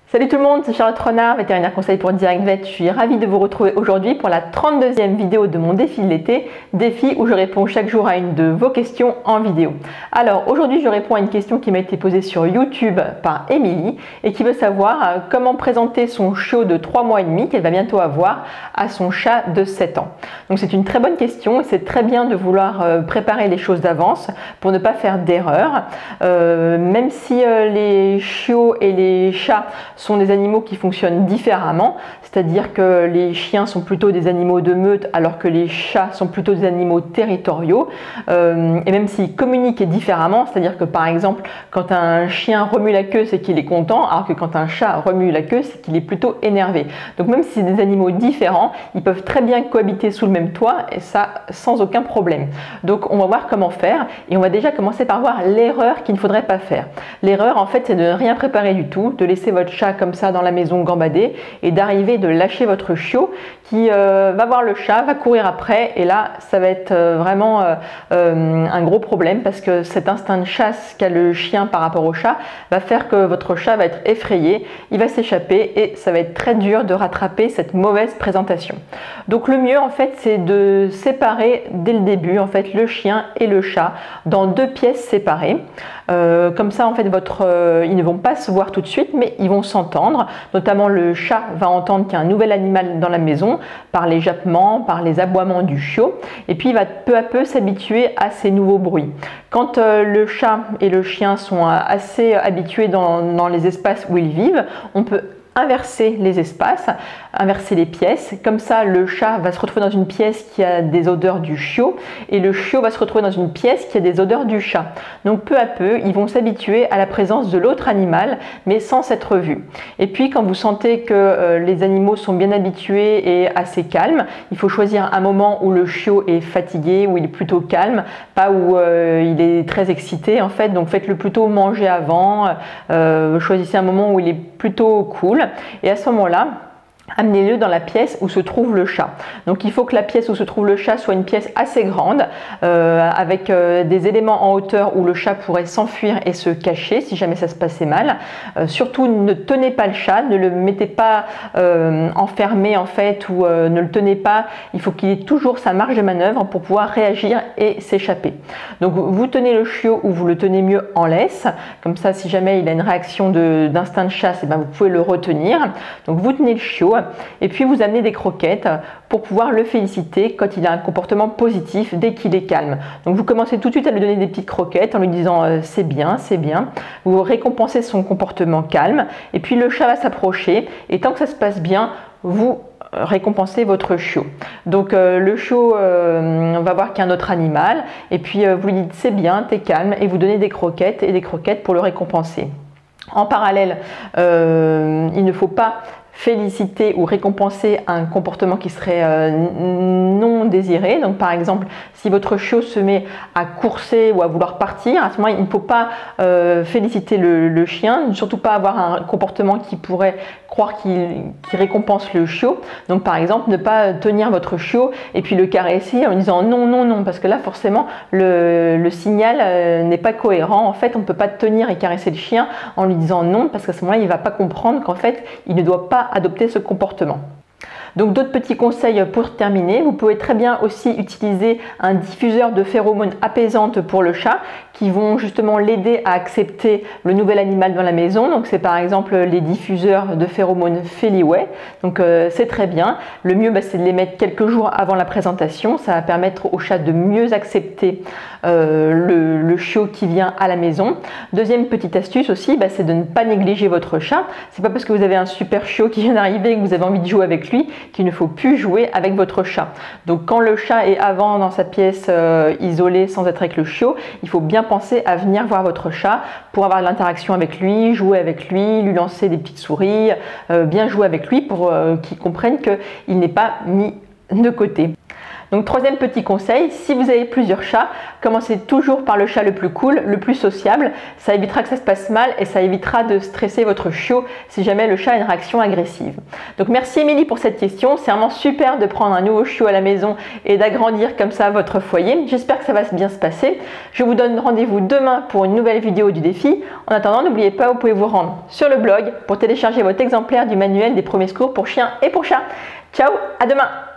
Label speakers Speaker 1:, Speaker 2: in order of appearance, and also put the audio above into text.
Speaker 1: Salut tout le monde, c'est Charlotte Renard, vétérinaire conseil pour Direct Vet. Je suis ravie de vous retrouver aujourd'hui pour la 32e vidéo de mon défi de l'été, défi où je réponds chaque jour à une de vos questions en vidéo. Alors aujourd'hui je réponds à une question qui m'a été posée sur YouTube par Émilie et qui veut savoir comment présenter son chiot de 3 mois et demi qu'elle va bientôt avoir à son chat de 7 ans. Donc c'est une très bonne question et c'est très bien de vouloir préparer les choses d'avance pour ne pas faire d'erreur. Même si les chiots et les chats sont des animaux qui fonctionnent différemment, c'est-à-dire que les chiens sont plutôt des animaux de meute alors que les chats sont plutôt des animaux territoriaux, et même s'ils communiquent différemment, c'est-à-dire que par exemple quand un chien remue la queue c'est qu'il est content, alors que quand un chat remue la queue c'est qu'il est plutôt énervé. Donc même si c'est des animaux différents, ils peuvent très bien cohabiter sous le même toit et ça sans aucun problème. Donc on va voir comment faire et on va déjà commencer par voir l'erreur qu'il ne faudrait pas faire. L'erreur en fait c'est de ne rien préparer du tout, de laisser votre chat comme ça dans la maison gambader et d'arriver de lâcher votre chiot qui va voir le chat, va courir après et là ça va être vraiment un gros problème parce que cet instinct de chasse qu'a le chien par rapport au chat va faire que votre chat va être effrayé, il va s'échapper et ça va être très dur de rattraper cette mauvaise présentation. Donc le mieux en fait c'est de séparer dès le début en fait le chien et le chat dans 2 pièces séparées. Comme ça en fait ils ne vont pas se voir tout de suite mais ils vont s'entendre, notamment le chat va entendre qu'il y a un nouvel animal dans la maison par les jappements, par les aboiements du chiot et puis il va peu à peu s'habituer à ces nouveaux bruits. Quand le chat et le chien sont assez habitués dans les espaces où ils vivent, on peut inverser les espaces, inverser les pièces, comme ça le chat va se retrouver dans une pièce qui a des odeurs du chiot et le chiot va se retrouver dans une pièce qui a des odeurs du chat. Donc peu à peu ils vont s'habituer à la présence de l'autre animal mais sans s'être vus. Et puis quand vous sentez que les animaux sont bien habitués et assez calmes, il faut choisir un moment où le chiot est fatigué, où il est plutôt calme, pas où il est très excité en fait, donc faites-le plutôt manger avant, choisissez un moment où il est plutôt cool et à ce moment-là amenez-le dans la pièce où se trouve le chat. Donc il faut que la pièce où se trouve le chat soit une pièce assez grande avec des éléments en hauteur où le chat pourrait s'enfuir et se cacher si jamais ça se passait mal. Surtout ne tenez pas le chat, ne le mettez pas enfermé en fait ou ne le tenez pas, il faut qu'il ait toujours sa marge de manœuvre pour pouvoir réagir et s'échapper. Donc vous tenez le chiot ou vous le tenez mieux en laisse, comme ça si jamais il a une réaction d'instinct de chasse, et ben, vous pouvez le retenir. Donc vous tenez le chiot et puis vous amenez des croquettes pour pouvoir le féliciter quand il a un comportement positif dès qu'il est calme. Donc vous commencez tout de suite à lui donner des petites croquettes en lui disant c'est bien, c'est bien. Vous récompensez son comportement calme et puis le chat va s'approcher et tant que ça se passe bien, vous récompensez votre chiot. Donc le chiot va voir qu'il y a un autre animal et puis vous lui dites c'est bien, t'es calme et vous donnez des croquettes et des croquettes pour le récompenser. En parallèle, il ne faut pas féliciter ou récompenser un comportement qui serait non désiré. Donc par exemple, si votre chiot se met à courser ou à vouloir partir, à ce moment il ne faut pas féliciter le chien, surtout pas avoir un comportement qui pourrait croire qu'il récompense le chiot. Donc par exemple, ne pas tenir votre chiot et puis le caresser en lui disant non, non, non, parce que là forcément le signal n'est pas cohérent. En fait, on ne peut pas tenir et caresser le chien en lui disant non, parce qu'à ce moment-là, il ne va pas comprendre qu'en fait, il ne doit pas adopter ce comportement. Donc d'autres petits conseils pour terminer, vous pouvez très bien aussi utiliser un diffuseur de phéromones apaisantes pour le chat qui vont justement l'aider à accepter le nouvel animal dans la maison. Donc c'est par exemple les diffuseurs de phéromones Feliway. Donc c'est très bien. Le mieux c'est de les mettre quelques jours avant la présentation. Ça va permettre au chat de mieux accepter le chiot qui vient à la maison. Deuxième petite astuce aussi, c'est de ne pas négliger votre chat. C'est pas parce que vous avez un super chiot qui vient d'arriver et que vous avez envie de jouer avec lui qu'il ne faut plus jouer avec votre chat. Donc quand le chat est avant dans sa pièce isolée sans être avec le chiot, il faut bien penser à venir voir votre chat pour avoir de l'interaction avec lui, jouer avec lui, lui lancer des petites souris, bien jouer avec lui pour qu'il comprenne qu'il n'est pas mis de côté. Donc troisième petit conseil, si vous avez plusieurs chats, commencez toujours par le chat le plus cool, le plus sociable. Ça évitera que ça se passe mal et ça évitera de stresser votre chiot si jamais le chat a une réaction agressive. Donc merci Émilie pour cette question. C'est vraiment super de prendre un nouveau chiot à la maison et d'agrandir comme ça votre foyer. J'espère que ça va bien se passer. Je vous donne rendez-vous demain pour une nouvelle vidéo du défi. En attendant, n'oubliez pas, vous pouvez vous rendre sur le blog pour télécharger votre exemplaire du manuel des premiers secours pour chiens et pour chats. Ciao, à demain!